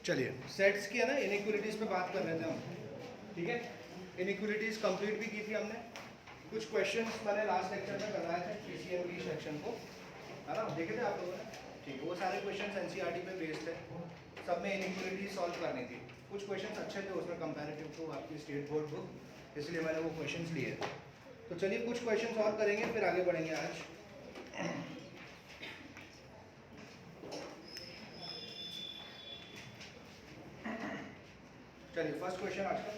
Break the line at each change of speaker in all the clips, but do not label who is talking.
चलिए सेट्स की है ना, इनइक्वलिटीज़ पे बात कर रहे थे हम, ठीक है। इनइक्वलिटीज़ कंप्लीट भी की थी हमने। कुछ क्वेश्चंस मैंने लास्ट लेक्चर में करवाए थे पीसीएम की सेक्शन को, है ना, देखे थे आप लोगों ने, ठीक है। वो सारे क्वेश्चंस एनसीईआरटी पे बेस्ड थे, सब में इनइक्वलिटीज सॉल्व करनी थी। कुछ क्वेश्चंस अच्छे थे उसमें कंपैरेटिव टू आपकी स्टेट बोर्ड बुक, इसलिए मैंने वो क्वेश्चंस लिए। तो चलिए कुछ क्वेश्चंस और करेंगे फिर आगे बढ़ेंगे आज। चलिए फर्स्ट क्वेश्चन आज का,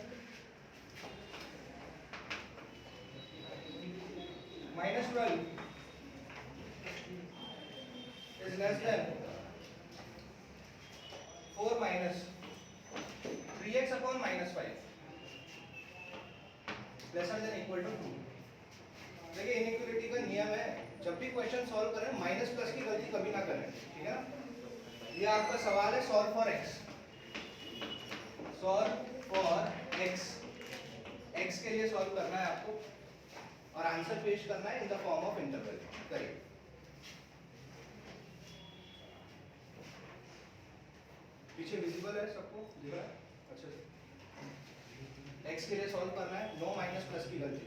-12 is less than 4 minus 3x upon -5 lesser than equal to 2। देखिए इनइक्वलिटी का नियम है, जब भी क्वेश्चन सॉल्व करें माइनस प्लस की गलती कभी ना करें, ठीक है ना। ये आपका सवाल है solve for x, solve for x के लिए सॉल्व करना है आपको और आंसर पेश करना है in the form of interval. करिए। पीछे विजिबल है सबको, दिख रहा है अच्छे से। x के लिए सॉल्व करना है, नो माइनस प्लस की गलती,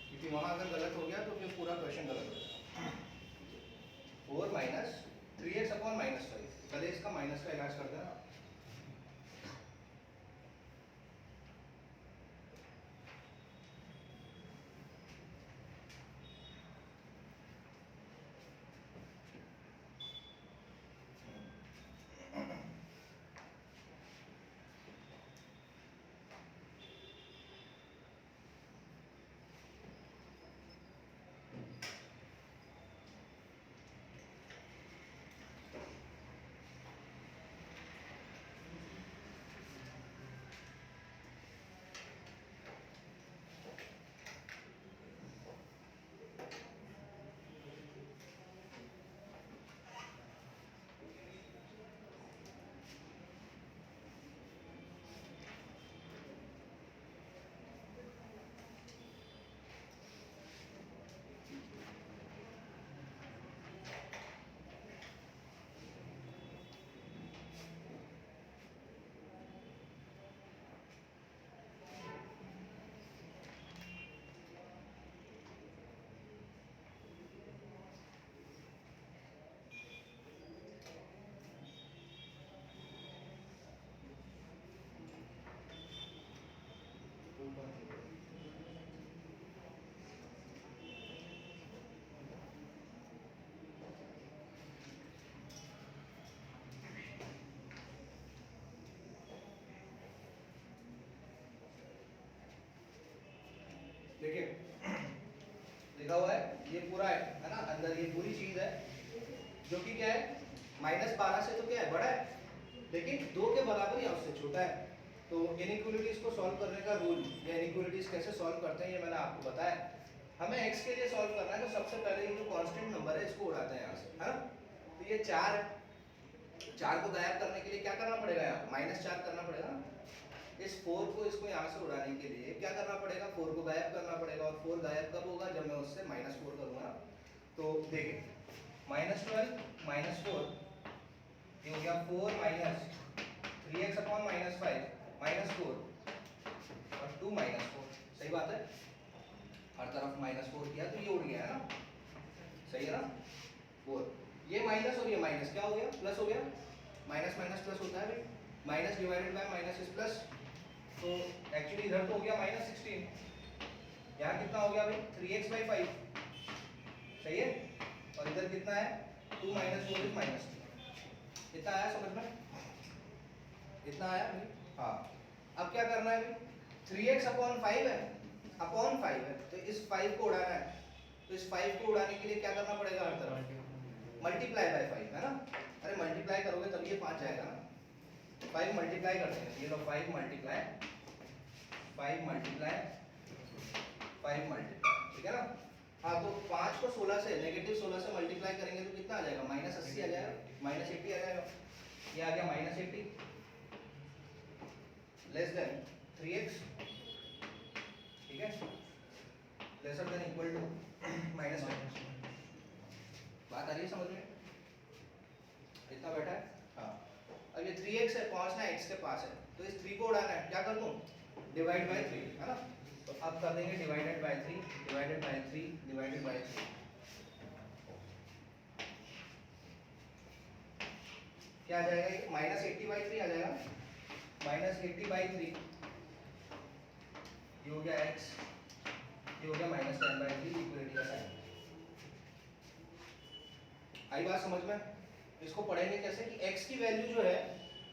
क्योंकि वहां अगर गलत हो गया तो फिर पूरा क्वेश्चन गलत हो जाएगा। 4 माइनस 3x अपॉन -5, पहले इसका माइनस का इलाज करते हैं। देखिए लिखा हुआ है, ये पूरा है ना, अंदर ये पूरी चीज है जो कि क्या है, -12 से तो क्या है, बड़ा है, लेकिन 2 के बराबर या उससे छोटा है। तो इनइक्वलिटीज को सॉल्व करने का रूल या इनइक्वलिटीज कैसे सॉल्व करते हैं ये मैंने आपको बताया। हमें x के लिए सॉल्व करना है तो सबसे पहले ये जो कांस्टेंट नंबर है इसको उड़ाते हैं यहाँ से, है ना। तो ये 4 है, 4 को गायब करने के लिए क्या करना पड़ेगा, यहाँ -4 करना पड़ेगा ना। इस 4 को इसको यहाँ से उड़ाने के लिए क्या करना पड़ेगा, 4 को गायब करना पड़ेगा। और 4 गायब कब होगा, जब मैं उससे -4 करूँगा। तो देखिए -12 -4 ये हो गया 4 माइनस 3x अपॉन -5 -4 और 2 -4, सही बात है। हर तरफ -4 किया तो ये उड़ गया है ना, सही है ना। 4 ये माइनस और ये माइनस क्या हो गया, प्लस हो गया। माइनस माइनस प्लस होता है भाई, minus divided by minus is plus. तो एक्चुअली इधर तो हो गया -16, यहाँ कितना हो गया भाई 3x/5, सही है। और इधर कितना है 2 - 4 इज -2। कितना आया समझ में, इतना आया भाई। हाँ अब क्या करना है भाई, 3x अपॉन 5 है, अपॉन 5 है, तो इस 5 को उड़ाना है। तो इस 5 को उड़ाने के लिए क्या करना पड़ेगा, हर तरफ मल्टीप्लाई बाय 5, है ना। अरे मल्टीप्लाई करोगे तब ये 5 आएगा ना। 5 मल्टीप्लाई करते हैं, ये लो 5 मल्टीप्लाई 5 मल्टीप्लाई 5 मल्टीप्लाई, ठीक है ना। हाँ तो 5 को 16 से -16 से मल्टीप्लाई करेंगे तो कितना आ जाएगा, -80 आ जाएगा, -80 आ जाएगा। ये आ गया -80 लेस देन 3x, ठीक है, लेसर देन इक्वल टू -1। बात आ रही है समझ में, इतना बैठा है। हाँ अब ये 3x है, पहुंचना है x के पास है, तो इस 3 को उड़ाना है, क्या कर दूं, डिवाइड बाय 3, है ना। तो अब कर देंगे divided by 3 divided by 3 divided by 3, क्या आ जाएगा, ये -80/3 आ जाएगा, -80/3, ये हो गया x, ये हो गया -10/3, इक्वलिटी का साइन। आई बात समझ में। इसको पढ़ेंगे कैसे कि x की वैल्यू जो है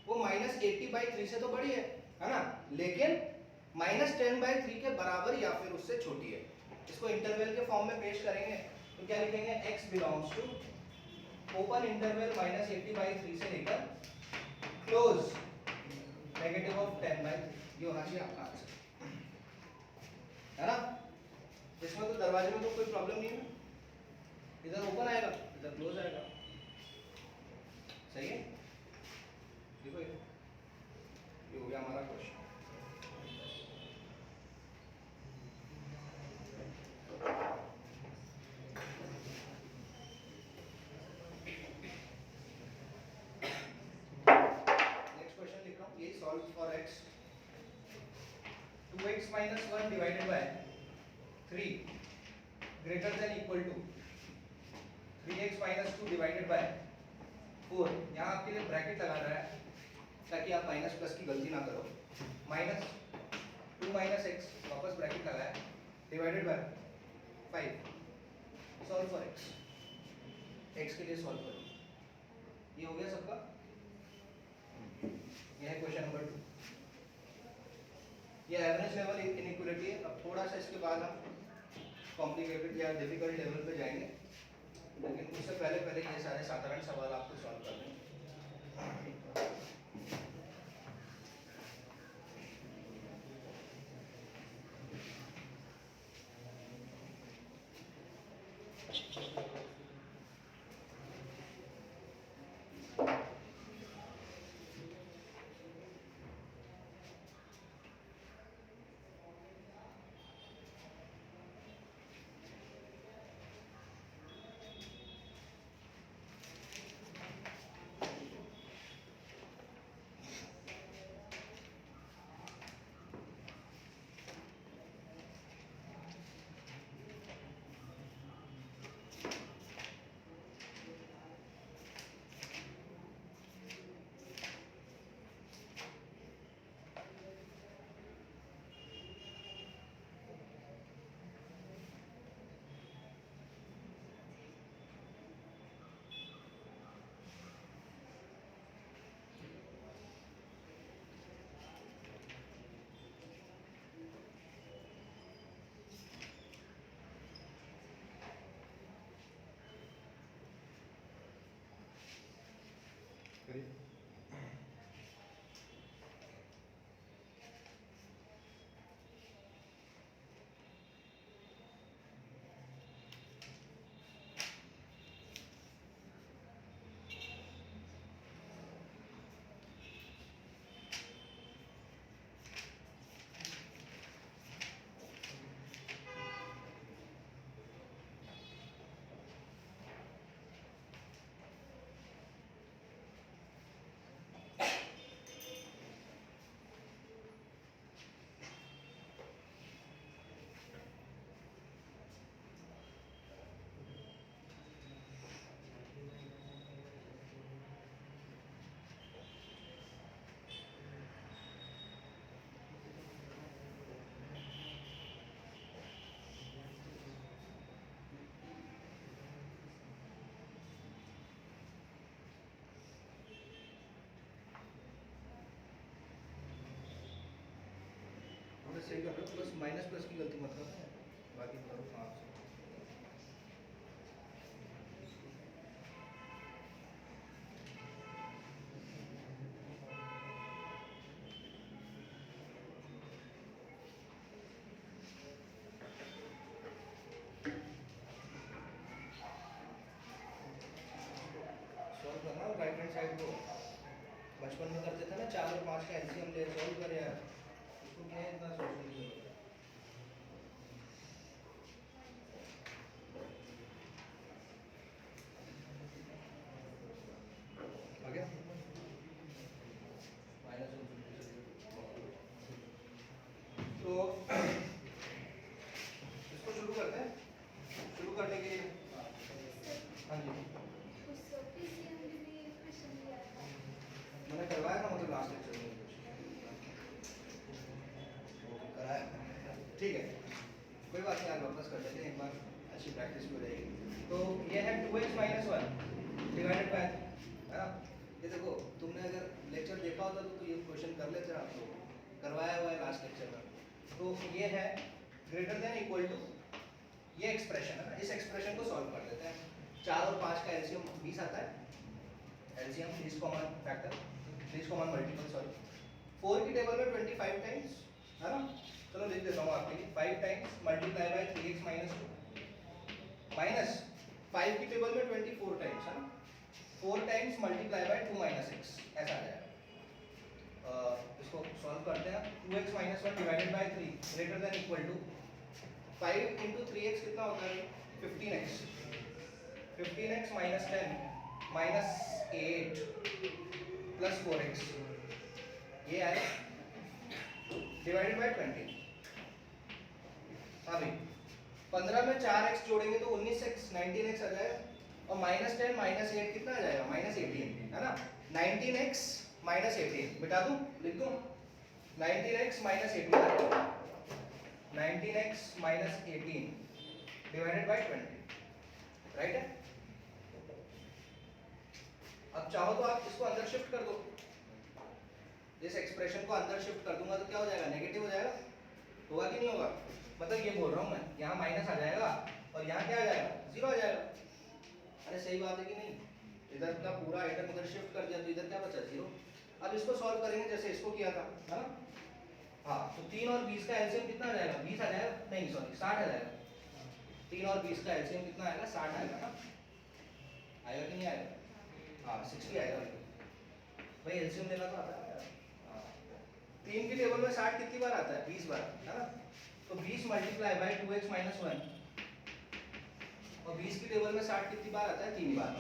वो -80/3 से तो बड़ी है ना, लेकिन -10/3 के बराबर या फिर उससे छोटी है। इसको इंटरवल के फॉर्म में पेश करेंगे तो क्या लिखेंगे, x belongs to open interval -80/3 से लेकर क्लोज नेगेटिव ऑफ 10/3, ये होना चाहिए आपका आंसर, है ना। इसमें तो दरवाजे में तो कोई प्रॉब्लम नहीं है ना, इधर ओपन आएगा इधर क्लोज आएगा, सही है। देखो ये हो गया हमारा क्वेश्चन। नेक्स्ट क्वेश्चन लिख रहा हूँ, ये solve for x 2x - 1 divided by 3 greater than equal to 3x - 2 divided by 4। यहाँ आपके लिए ब्रैकेट लगा रहा है ताकि आप माइनस प्लस की गलती ना करो। -2 - x वापस ब्रैकेट लगाया divided by 5। Solve for x के लिए सॉल्व करो। ये हो गया सबका, यह है क्वेश्चन नंबर 2। ये एवरेज लेवल इनइक्वालिटी है। अब थोड़ा सा इसके बाद हम कॉम्प्लिकेटेड या डिफिकल्ट लेवल पे जाएंगे, लेकिन उससे पहले ये सारे साधारण सवाल आपको सॉल्व करने हैं। सही कर रहे हो, प्लस माइनस प्लस की गलती मत करो, बाकी करो 5। सॉल्व करना राइट हैंड साइड को, बचपन में करते थे ना 4 और 5 का एलसीएम ले सॉल्व कर यार, इसको क्या है इतना सोचने की जरूरत है। आ गया। तो इसको शुरू करते हैं। शुरू करने के लिए हाँ जी मैंने करवाया था मतलब लास्ट लेक्चर में कराया, ठीक है कोई बात नहीं, आप वापस कर लेते हैं एक बार, अच्छी प्रैक्टिस भी हो जाएगी। तो ये है 2x - 1 डिवाइडेड बाय, है ना। ये देखो तुमने अगर लेक्चर देखा होता तो ये क्वेश्चन कर लेते आप लोग, करवाया हुआ है लास्ट लेक्चर में। तो ये है ग्रेटर देन इक्वल टू ये एक्सप्रेशन है ना, इस एक्सप्रेशन को सॉल्व कर देते हैं। 4 और 5 का एलसीएम 20 आता है, LCM least common factor, least common multiple sorry. 4 की टेबल में 25 टाइम्स है ना, चलो लिख देता हूँ आपके लिए। 5 times multiply by 3x - 2 minus 5 की टेबल में 24 टाइम्स है ना, 4 टाइम्स मल्टीप्लाई बाय 2 - x ऐसा आ जाएगा। इसको सॉल्व करते हैं। 2x - 1 divided by 3 greater than equal to 5 × 3x कितना होता है 15x, 15x - 10 - 8 प्लस 4x ये आएगा डिवाइडेड बाय 20। हाँ भाई 15 में 4x जोड़ेंगे तो 19x 19x आ जाएगा, और -10 - 8 कितना आ जाएगा -18 है ना। 19x - 18 मिटा दूं, लिख दूं 19x - 18 19x - 18 divided by 20, right है। अब चाहो तो आप इसको अंदर शिफ्ट कर दो, इस एक्सप्रेशन को अंदर शिफ्ट कर दूंगा तो क्या हो जाएगा, नेगेटिव हो जाएगा, होगा कि नहीं होगा। मतलब ये बोल रहा हूँ मैं, यहाँ माइनस आ जाएगा और यहाँ क्या आ जाएगा 0 आ जाएगा। अरे सही बात है कि नहीं, इधर का पूरा आइटम उधर शिफ्ट कर दिया तो इधर क्या बचा 0। अब इसको सॉल्व करेंगे जैसे इसको किया था है ना। हाँ तो 3 और 20 का एलसीएम कितना आ जाएगा 20 आ जाएगा, नहीं सॉरी 60 आ जाएगा। 3 और 20 का एलसीएम कितना आएगा 60 आएगा ना, आएगा कि नहीं आएगा, हाँ 60 आएगा भाई, एलसीएम लेना तो आता है। 3 की टेबल में 60 कितनी बार आता है 20 बार है ना, तो 20 मल्टीप्लाई बाय 2x - 1 और 20 की टेबल में 60 कितनी बार आता है 3 बार,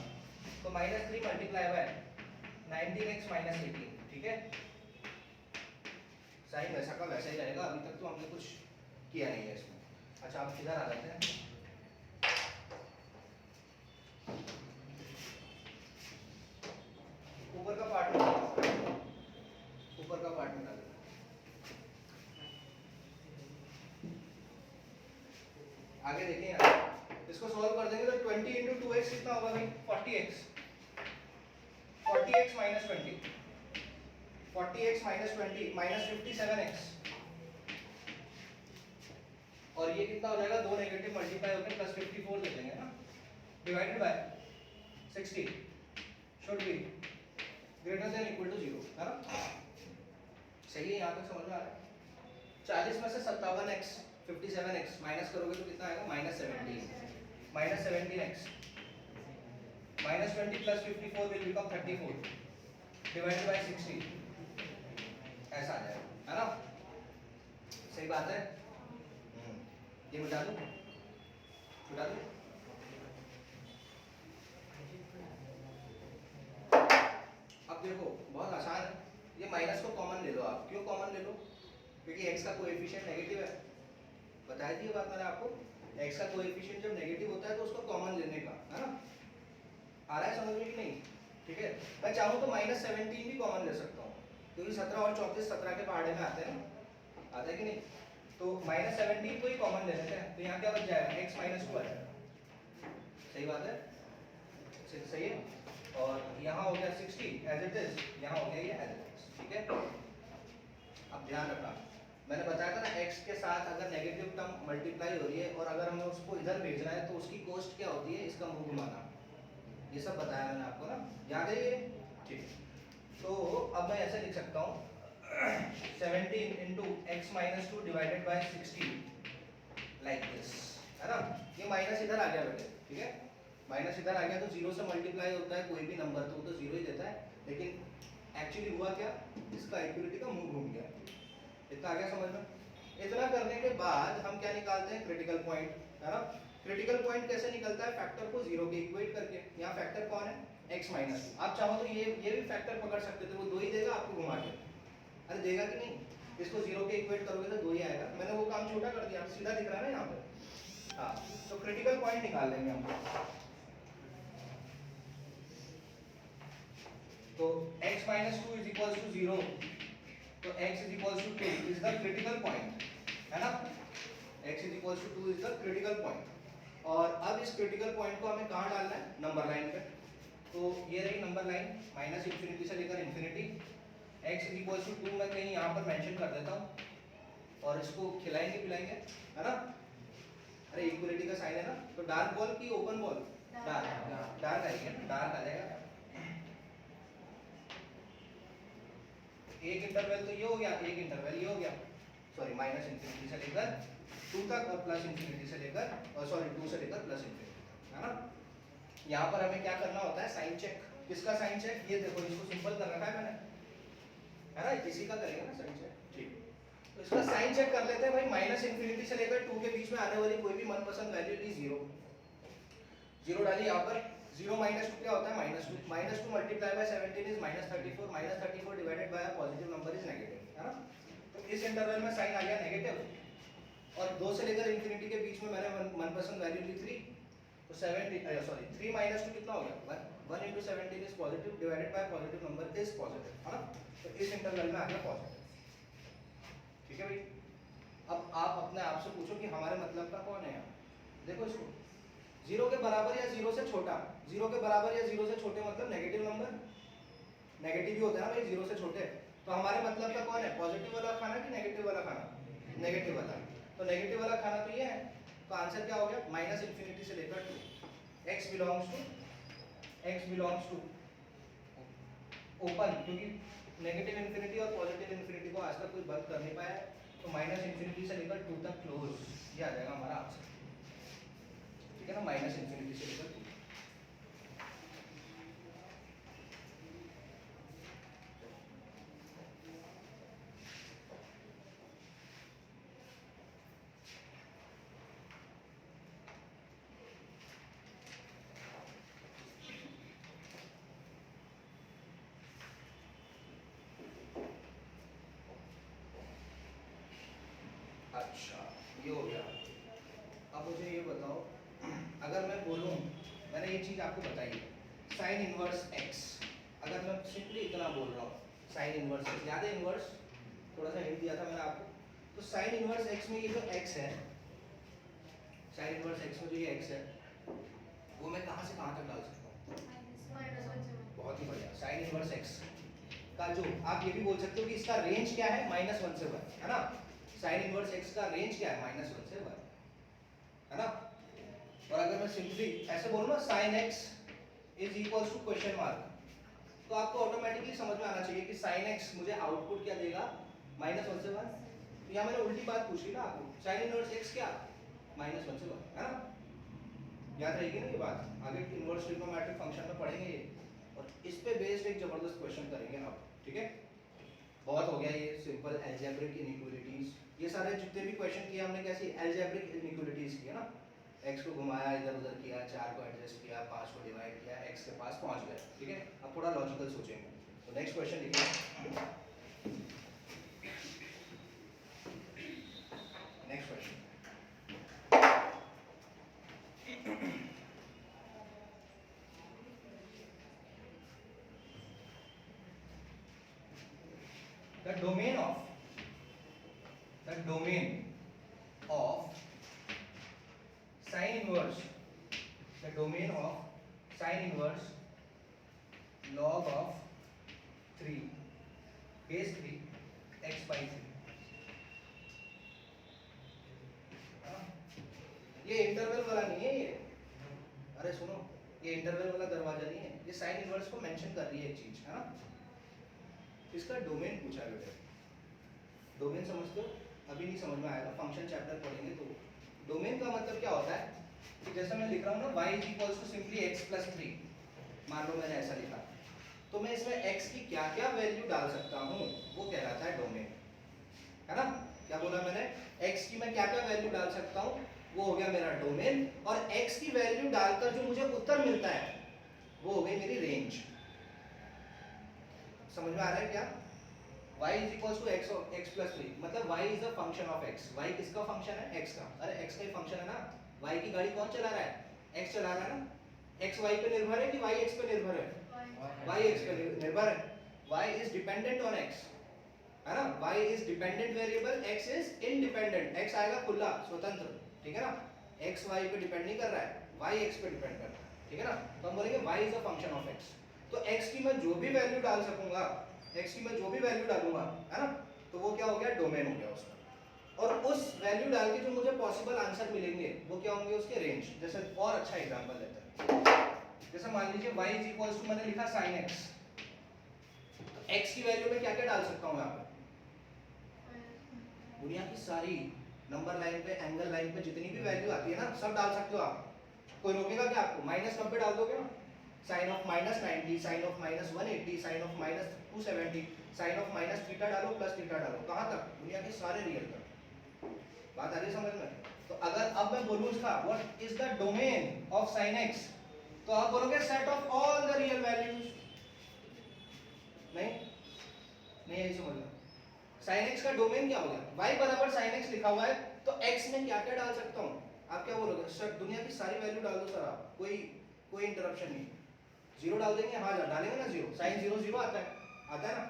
तो -3 मल्टीप्लाई बाय 19x - 18, ठीक है। सही वैसा का वैसा ही रहेगा, अभी तक तो हमने कुछ किया नहीं है इसमें। अच्छा आप इधर आ जाते हैं, ऊपर का पार्ट मिटा देते हैं, ऊपर का पार्ट मिटा देते हैं। आगे देखिए यहाँ इसको सॉल्व कर देंगे तो 20 × 2x कितना होगा भाई 40x, 40x - 20, 40x - 20 -57x, और ये कितना हो जाएगा, दो नेगेटिव मल्टीप्लाई होकर +54 दे देंगे ना, divided by 60 should be greater than equal to 0 है ना। सही है, यहाँ तक समझ में आ रहा है। 40 में से 57x 57x माइनस करोगे तो कितना आएगा -17, -17x -20 + 54 will become 34 divided by 60 ऐसा आ जाएगा है ना। सही बात है, ये मिटा दो, मिटा दो। अब देखो बहुत आसान है, ये माइनस को कॉमन ले लो आप। क्यों कॉमन ले लो, क्योंकि x का कोएफिशिएंट नेगेटिव है, बताई थी ये बात मैंने आपको। x का कोएफिशिएंट जब नेगेटिव होता है तो उसको कॉमन लेने का है ना, आ रहा है समझ में कि नहीं, ठीक है। मैं चाहूँ तो -17 भी कॉमन ले सकता हूँ, क्योंकि 17 और 34 17 के पहाड़े में आते हैं ना, आता है कि नहीं। तो -17 को ही कॉमन ले लेते हैं, तो यहाँ क्या बच जाएगा x - 2 आ जाएगा, सही बात है, सही है। और यहाँ हो गया 60 एज इट इज, यहाँ हो गया ये एज इट इज, ठीक है। अब ध्यान रखना, मैंने बताया था ना x के साथ अगर नेगेटिव टर्म मल्टीप्लाई हो रही है और अगर हमें उसको इधर भेजना है तो उसकी कॉस्ट क्या होती है, इसका मुंह घुमाना, ये सब बताया मैंने आपको ना, याद है ये, ठीक है। तो अब मैं ऐसे लिख सकता हूँ 17 × x - 2 divided by 60 like this, है ना। ये माइनस इधर आ गया बेटे, ठीक है, माइनस इधर आ गया तो 0 से मल्टीप्लाई होता है कोई भी नंबर तो वो तो 0 ही देता है, लेकिन एक्चुअली हुआ क्या, इसका इक्वलिटी का मुंह घूम गया। इतना आ गया समझ में। इतना करने के बाद हम क्या निकालते हैं, क्रिटिकल पॉइंट, है ना। क्रिटिकल पॉइंट कैसे निकलता है, फैक्टर को 0 के इक्वेट करके। यहाँ फैक्टर कौन है x - 2, आप चाहो तो ये भी फैक्टर पकड़ सकते थे, वो 2 ही देगा आपको घुमा के, अरे देगा कि नहीं, इसको 0 के इक्वेट करोगे तो 2 ही आएगा। मैंने वो काम छोटा कर दिया, सीधा दिख रहा है ना यहाँ पे। हाँ, तो क्रिटिकल पॉइंट निकाल लेंगे हम। तो x minus 2 is equal to 0, तो x is equal to 2 is the critical point, है ना। x is equal to 2 is the critical point. और अब इस क्रिटिकल पॉइंट को हमें कहाँ डालना है? नंबर लाइन पे। तो ये रही नंबर लाइन, माइनस इन्फिनिटी से लेकर infinity. x is equal to 2 मैं कहीं यहाँ पर मेंशन कर देता हूँ, और इसको खिलाएंगे पिलाएंगे, है ना। अरे इक्वलिटी का साइन है ना, तो डार्क बॉल की ओपन बॉल? डार्क आएगी ना, डार्क आ जाएगा। एक इंटरवल तो ये हो गया, एक इंटरवल ये हो गया, सॉरी माइनस इन्फिनिटी से लेकर 2 तक और प्लस इन्फिनिटी से लेकर, सॉरी 2 से लेकर प्लस इन्फिनिटी, है ना। यहाँ पर हमें क्या करना होता है? Sign check. किसका साइन चेक? ये देखो, इसको सिंपल कर रखा है मैंने, है ना, इसी का करेंगे ना साइन चेक। ठीक, तो इसका साइन चेक कर लेते हैं भाई। माइनस इन्फिनिटी से लेकर 2 के बीच में आने वाली कोई भी मनपसंद वैल्यू ली 0, 0 डाली यहाँ पर। 0 माइनस 2 क्या होता है? Minus 2। Minus 2 multiply by 17 is minus 34, minus 34 divided by a positive number is negative, है ना। तो इस इंटरवल में साइन आ गया नेगेटिव, और 2 से लेकर इन्फिनिटी के बीच में मैंने मनपसंद वैल्यू ली 3, तो 3 माइनस 2 कितना हो गया? 1 into 17 is positive divided by positive number is positive, है ना। तो इस इंटरवल में आ गया पॉजिटिव। ठीक है भाई। अब आप अपने आप से पूछो कि हमारे मतलब का कौन है यहाँ? देखो इसको, 0 के बराबर या 0 से छोटा। 0 के बराबर या 0 से छोटे मतलब नेगेटिव नंबर, नेगेटिव ही होता है ना भाई 0 से छोटे। तो हमारे मतलब का कौन है? पॉजिटिव वाला खाना कि नेगेटिव वाला खाना? नेगेटिव वाला। तो नेगेटिव वाला खाना तो ये है, तो आंसर क्या हो गया? माइनस इन्फिनिटी से लेकर 2। x बिलोंग्स टू ओपन, क्योंकि नेगेटिव इन्फिनिटी और पॉजिटिव इन्फिनिटी को आज तक कोई बंद कर नहीं पाया है, तो माइनस इन्फिनिटी से लेकर 2 तक क्लोज, ये आ जाएगा हमारा आंसर। ठीक है ना, माइनस इन्फिनिटी से लेकर 2। अच्छा, ये हो गया। अब मुझे ये बताओ, अगर मैं बोलूँ, मैंने ये चीज़ आपको बताई है, साइन इनवर्स x, अगर मैं सिंपली इतना बोल रहा हूँ, साइन इनवर्स x, याद है इनवर्स? थोड़ा सा हिंट दिया था मैंने आपको। तो साइन इनवर्स x में ये जो x है, साइन इनवर्स x में जो ये x है, वो मैं कहाँ से कहाँ तक डाल सकता हूँ? बहुत ही बढ़िया। साइन इनवर्स x का जो, आप ये भी बोल सकते हो कि इसका रेंज क्या है? -1 से 1, है ना। साइन इनवर्स x का रेंज क्या है? -1 से 1, है ना। और अगर मैं सिंपली ऐसे बोलूँ ना, sine x is equal to question mark, तो आपको ऑटोमेटिकली समझ में आना चाहिए कि साइन x मुझे आउटपुट क्या देगा? -1 से 1। तो यहाँ मैंने उल्टी बात पूछी ना आपको, साइन इनवर्स x क्या? -1 से 1, है ना। याद रहेगी ना ये बात, आगे इनवर्स ट्रिग्नोमेट्रिक फंक्शन में पढ़ेंगे ये, और इस पे बेस्ड एक जबरदस्त क्वेश्चन करेंगे आप। ठीक है, बहुत हो गया ये सिंपल अलजेब्रिक इनइक्वालिटीज। ये सारे जितने भी क्वेश्चन किए हमने कैसी अलजेब्रिक इनइक्वालिटीज किए ना, x को घुमाया, इधर उधर किया, 4 को एडजस्ट किया, 5 को डिवाइड किया, x के पास पहुंच गए। ठीक है, अब थोड़ा लॉजिकल सोचेंगे। तो नेक्स्ट क्वेश्चन लिखिए, next question. The domain of sine inverse, the domain of sine inverse log of 3 base 3 x by 3। ये इंटरवल वाला नहीं है ये, अरे सुनो, ये इंटरवल वाला दरवाजा नहीं है, ये साइन इनवर्स को मेंशन कर रही है एक चीज, है ना। इसका डोमेन पूछा है बेटा, डोमेन समझते हो? अभी नहीं समझ में आएगा, फंक्शन चैप्टर पढ़ेंगे तो। डोमेन का मतलब क्या होता है कि जैसे मैं लिख रहा हूँ ना, y is equals to simply x plus 3, मान लो मैंने ऐसा लिखा, तो मैं इसमें x की क्या क्या वैल्यू डाल सकता हूँ, वो कहलाता है डोमेन, है ना। क्या बोला मैंने? x की मैं क्या क्या वैल्यू डाल सकता हूँ, वो हो गया मेरा डोमेन। और x की वैल्यू डालकर जो मुझे उत्तर मिलता है, वो हो गई मेरी रेंज। समझ में आ रहा है क्या? y is equal to x plus 3, मतलब y is a function of x। y किसका फंक्शन है? x का। अरे x का ही फंक्शन है ना। y की गाड़ी कौन चला रहा है? x चला रहा है ना। x y पे निर्भर है कि y x पे निर्भर है? y x पे निर्भर है। y is dependent on x, है ना। y is dependent variable, x is independent. x आएगा खुला, स्वतंत्र, ठीक है ना। x y पे डिपेंड नहीं कर रहा है, y x पे डिपेंड कर रहा है, ठीक है ना। तो हम बोलेंगे y is a function of x। तो x की मैं जो भी वैल्यू डाल सकूंगा, x की मैं जो भी वैल्यू डालूंगा, है ना, तो वो क्या हो गया? डोमेन हो गया उसका। और उस वैल्यू डाल के जो मुझे पॉसिबल आंसर मिलेंगे वो क्या होंगे? उसके रेंज। जैसे और अच्छा एग्जांपल लेते हैं, जैसे मान लीजिए y इज इक्वल टू मैंने लिखा sin x, तो x की वैल्यू में क्या क्या डाल सकता हूं यहाँ पे? दुनिया की सारी नंबर लाइन पे, एंगल लाइन पे जितनी भी वैल्यू आती है ना, सब डाल सकते हो आप। कोई रोकेगा क्या आपको? -90 डाल दोगे ना, sine of -90, sine of -180, sine of -270, sine of minus theta डालो, प्लस थीटा डालो, कहाँ तक? दुनिया के सारे रियल तक। बात आ रही समझ में? तो अगर अब मैं बोलूँ इसका what is the domain of sin x, तो आप बोलोगे set of all the real values. नहीं यही समझ लो। sin x का डोमेन क्या हो गया? y बराबर sin x लिखा हुआ है, तो x में क्या क्या डाल सकता हूँ? आप क्या बोलोगे? सर दुनिया की सारी वैल्यू डाल दो सर, आप कोई इंटरप्शन नहीं। जीरो डाल देंगे, हाँ डालेंगे ना जीरो। साइन 0 0 आता है ना।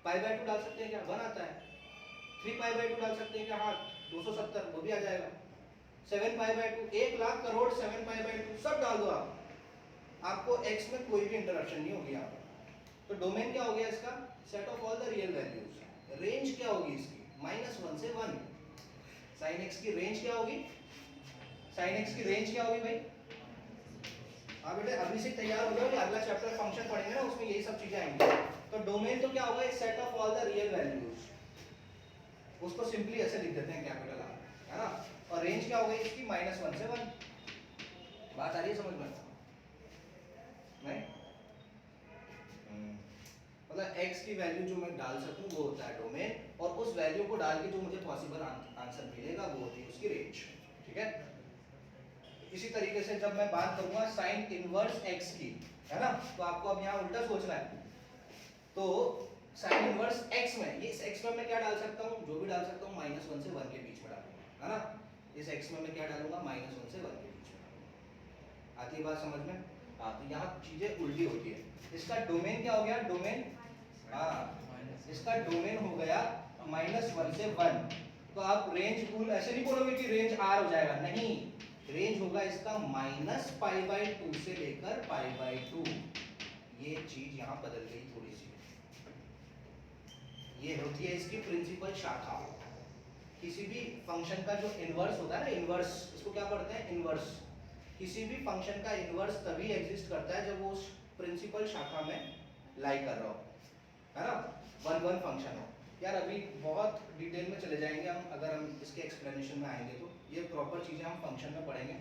पाई/2 डाल सकते हैं क्या? 1 आता है। 3 पाई/2 डाल सकते हैं क्या? हाँ 270, वो भी आ जाएगा। 7 पाई/2, 1 लाख करोड़ 7 पाई/2, सब डाल दो आप, आपको x में कोई भी इंटरप्शन नहीं होगी यहाँ पर। तो डोमेन क्या हो गया इसका? Set of all the real values. Range क्या होगी इसकी? -1 से 1। साइन x की रेंज क्या होगी? साइन x की रेंज क्या होगी भाई? हाँ बेटे अभी से तैयार हो जाओ, अगला चैप्टर फंक्शन पढ़ेंगे ना, उसमें यही सब चीजें आएंगी। तो डोमेन तो क्या होगा? एक set of all the real values. उसको सिंपली ऐसे लिख देते हैं, कैपिटल R, है ना। और रेंज क्या हो गई इसकी? -1 से 1। बात आ रही है समझ में? नहीं मतलब x की वैल्यू जो मैं डाल सकूं वो होता है डोमेन, और उस वैल्यू को डाल के जो मुझे पॉसिबल आंसर मिलेगा वो होती है उसकी रेंज, ठीक है। इसी तरीके से जब मैं बात करूंगा साइन इनवर्स x की, है ना, तो आपको अब यहाँ उल्टा सोचना है। तो साइन इनवर्स x में, ये इस x में मैं क्या डाल सकता हूँ? जो भी डाल सकता हूँ -1 से 1 के बीच में डालूंगा, है ना। इस x में मैं क्या डालूंगा? -1 से 1 के बीच में डालूंगा। आती है बात समझ में? हाँ, तो यहाँ चीजें उल्टी होती है। इसका डोमेन क्या हो गया? डोमेन, हाँ, इसका डोमेन हो गया -1 से 1। तो आप रेंज भूल ऐसे नहीं बोलोगे कि रेंज R हो जाएगा, नहीं, रेंज होगा इसका -π/2 से लेकर π/2। ये चीज यहाँ बदल गई थोड़ी सी। ये होती है इसकी प्रिंसिपल शाखा। किसी भी फंक्शन का जो इनवर्स होता है ना, इनवर्स, इसको क्या पढ़ते हैं? इनवर्स। किसी भी फंक्शन का इनवर्स तभी एग्जिस्ट करता है जब वो उस प्रिंसिपल शाखा में लाई कर रहा हो, है ना, 1 फंक्शन हो। यार अभी बहुत डिटेल में चले जाएंगे हम, अगर हम इसके एक्सप्लेनेशन में आएंगे तो ये प्रॉपर चीज़ें हम फंक्शन में पढ़ेंगे।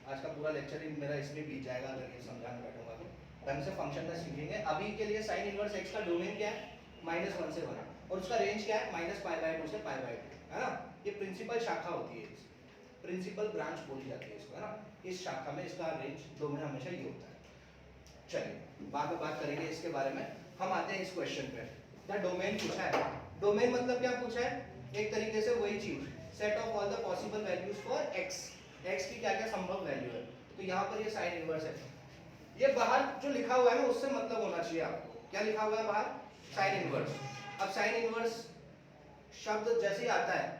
आज का पूरा लेक्चर ही मेरा इसमें बीत जाएगा अगर ये समझाने बैठूंगा तो। ढंग से फंक्शन का सीखेंगे। अभी के लिए साइन इनवर्स x का डोमेन क्या है? -1 से 1, और उसका रेंज क्या है? -π/2 से π/2, है ना। ये प्रिंसिपल शाखा होती है, प्रिंसिपल ब्रांच बोली जाती है इसको, है ना। इस शाखा में इसका रेंज डोमेन हमेशा ये होता है। चलिए बाद में बात करेंगे इसके बारे में। हम आते हैं इस क्वेश्चन पे। द डोमेन पूछा है। डोमेन मतलब क्या पूछा है? एक तरीके से वही चीज, set of all the possible values for x। x की क्या क्या संभव वैल्यू है। तो यहाँ पर ये साइन इनवर्स है। ये बाहर जो लिखा हुआ है ना, उससे मतलब होना चाहिए आपको। क्या लिखा हुआ है बाहर? Sine inverse. अब साइन इनवर्स शब्द जैसे ही आता है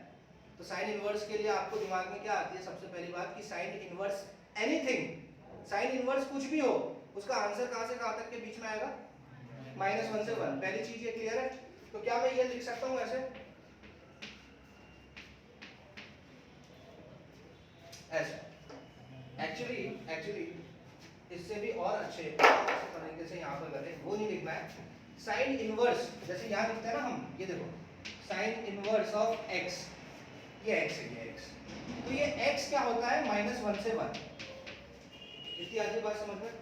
तो साइन इनवर्स के लिए आपको दिमाग में क्या आती है? सबसे पहली बात कि sine inverse anything, sine inverse कुछ भी हो, उसका आंसर कहां से कहां तक के बीच में आएगा? -1 से 1। पहली चीज ये क्लियर है? तो क्या मैं ये लिख सकता हूं ऐसे? ऐसे एक्चुअली इससे भी और अच्छे तरीके से यहाँ पर करें, वो नहीं लिखना है। साइन इनवर्स जैसे यहाँ लिखते हैं ना हम, ये देखो, साइन इनवर्स ऑफ x, ये x है, ये x। तो ये x क्या होता है? -1 से 1। इतनी आधी बात समझ में?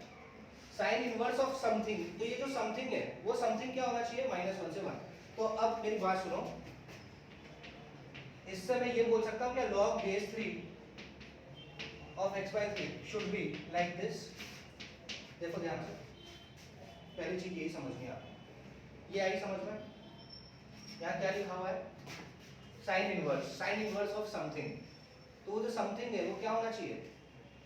साइन इनवर्स ऑफ समथिंग, तो ये जो समथिंग है वो समथिंग क्या होना चाहिए? -1 से 1। तो अब मेरी बात सुनो, इससे मैं ये बोल सकता हूँ क्या? log base 3 of x/3 should be like this। देखो ध्यान से, पहली चीज यही समझनी है आपको। ये आई समझ में? यहाँ क्या लिखा हुआ है, साइन इनवर्स ऑफ समथिंग। तो वो जो समथिंग है वो क्या होना चाहिए,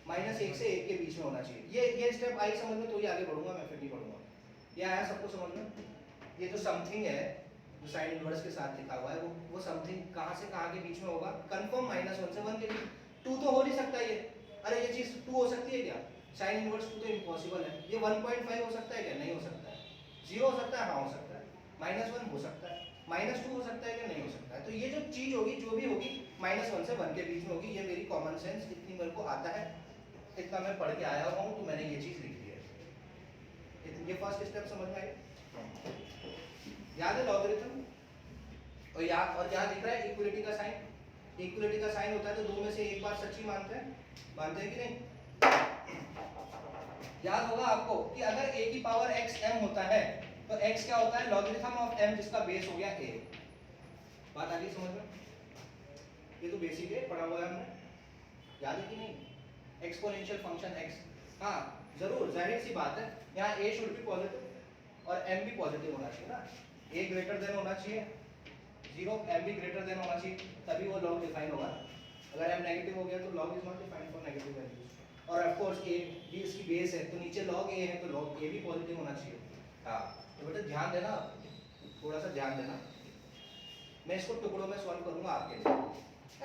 -1 से 1 के बीच में होना चाहिए। ये स्टेप आई समझ में तो ही आगे बढ़ूंगा मैं, फिर नहीं बढ़ूंगा। ये आया सबको समझ में? ये जो समथिंग है जो साइन इनवर्स के साथ लिखा हुआ है वो समथिंग कहाँ से कहाँ के बीच में होगा, कंफर्म -1 से 1 के बीच। 2 तो हो नहीं सकता ये, अरे ये चीज़ 2 हो सकती है क्या, साइन इनवर्स 2 तो इम्पॉसिबल है। ये 1.5 हो सकता है क्या, नहीं हो सकता है। 0 हो सकता है, हाँ हो सकता है। -1 हो सकता है, -2 हो सकता है क्या, नहीं हो सकता है। तो ये जो चीज़ होगी जो भी होगी -1 से 1 के बीच में होगी। ये मेरी कॉमन सेंस इतनी मेरे को आता है, इतना मैं पढ़ के आया हुआ हूँ, तो मैंने ये चीज़ लिख दी है। ये फर्स्ट स्टेप समझ में आई, याद है लॉगरिथम। और यहाँ दिख रहा है इक्वलिटी का साइन। इक्वलिटी का साइन होता है तो दो में से एक बार सच्ची मानते हैं कि नहीं। याद होगा आपको कि अगर a की पावर xm होता है तो x क्या होता है, लॉगरिथम ऑफ m जिसका बेस हो गया a। बात आ गई समझ में? ये तो बेसिक है, पढ़ा हुआ है हमने, याद है कि नहीं। एक्सपोनेंशियल फंक्शन x, हाँ जरूर, जाहिर सी बात है, यहाँ a शुड बी पॉजिटिव और m भी पॉजिटिव होना चाहिए ना। a ग्रेटर देन होना चाहिए 0, m भी ग्रेटर देन होना चाहिए, तभी वो लॉग डिफाइन होगा। अगर m नेगेटिव हो गया तो log is not defined for negative values. और ऑफ कोर्स a भी इसकी बेस है, तो नीचे log a है तो log a भी पॉजिटिव होना चाहिए। हाँ तो बेटा ध्यान देना, थोड़ा सा ध्यान देना। मैं इसको टुकड़ों में सॉल्व करूंगा आपके लिए।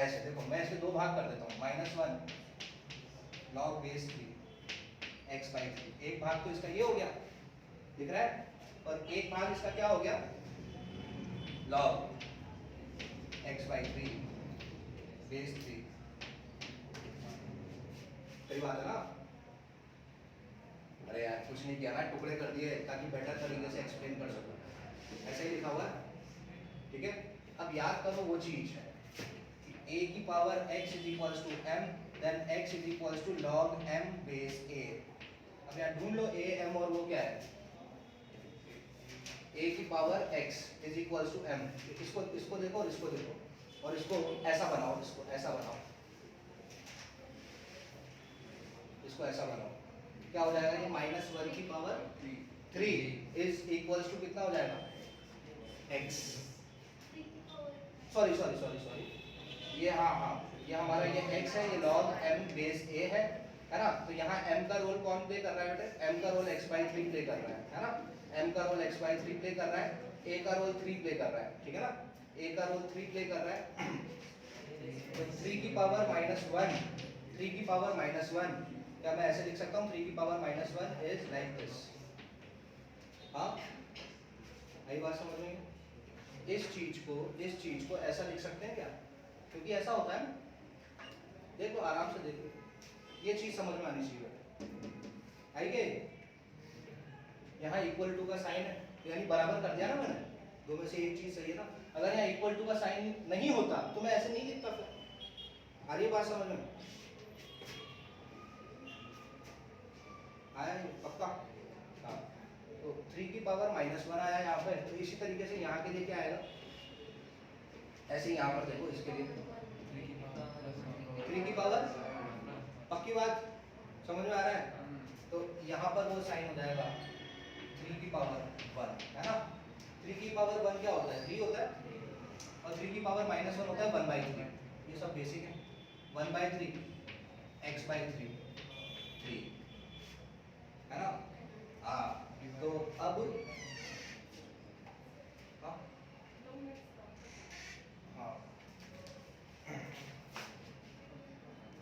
ऐसे देखो, मैं इसके दो भाग कर देता हूँ, -1 log बेस 3 x/3। एक भाग तो इसका ये हो गया, दिख रहा है, और एक भाग इसका क्या हो गया, log x/3 बेस 3। सही बात है ना। अरे यार कुछ नहीं किया ना, टुकड़े कर दिए ताकि बेटर तरीके से एक्सप्लेन कर सकूं। ऐसा ही लिखा हुआ है, ठीक है। अब याद करो वो चीज है, a की power x is equals to m, then x is equals to log m base a। अब यहाँ ढूंढ लो a m, और वो क्या है, a की power x is equals to m। इसको देखो और इसको देखो, और इसको ऐसा बनाओ, इसको ऐसा बनाओ, इसको ऐसा बनाओ, क्या हो जाएगा ये, -1 की पावर 3 इज इक्वल्स टू कितना हो जाएगा, x। सॉरी, ये हाँ ये हमारा ये x है, ये log m बेस a है ना। तो यहाँ m का रोल कौन प्ले कर रहा है बेटे, m का रोल x/3 प्ले कर रहा है ना। m का रोल x/3 प्ले कर रहा है, a का रोल 3 प्ले कर रहा है, ठीक है ना। a का रोल 3 प्ले कर रहा है, तो 3 की पावर -1, 3 की पावर -1, क्या मैं ऐसे लिख सकता हूँ, 3 की पावर -1 इज लाइक दिस। हाँ आई बात समझ में? इस चीज को ऐसा लिख सकते हैं क्या, क्योंकि ऐसा होता है ना। देखो आराम से देखो, ये चीज समझ में आनी चाहिए। आई गई, यहाँ इक्वल टू का साइन है, यानी बराबर कर दिया ना मैंने, दो में से एक चीज सही है ना। अगर यहाँ इक्वल टू का साइन नहीं होता तो मैं ऐसे नहीं लिखता फिर। आ रही है बात समझ में? आया पक्का? हाँ, तो 3 की पावर -1 आया यहाँ पे, तो इसी तरीके से यहाँ के लिए क्या आएगा, ऐसे ही यहाँ पर देखो, इसके लिए 3 की पावर, पक्की बात समझ में आ रहा है? तो यहाँ पर वो साइन हो जाएगा 3 की पावर 1, है ना। 3 की पावर 1 क्या होता है, 3 होता है, और 3 की पावर -1 होता है 1/3। ये सब बेसिक है। 1/3 x/3 3, है ना। हाँ, तो अब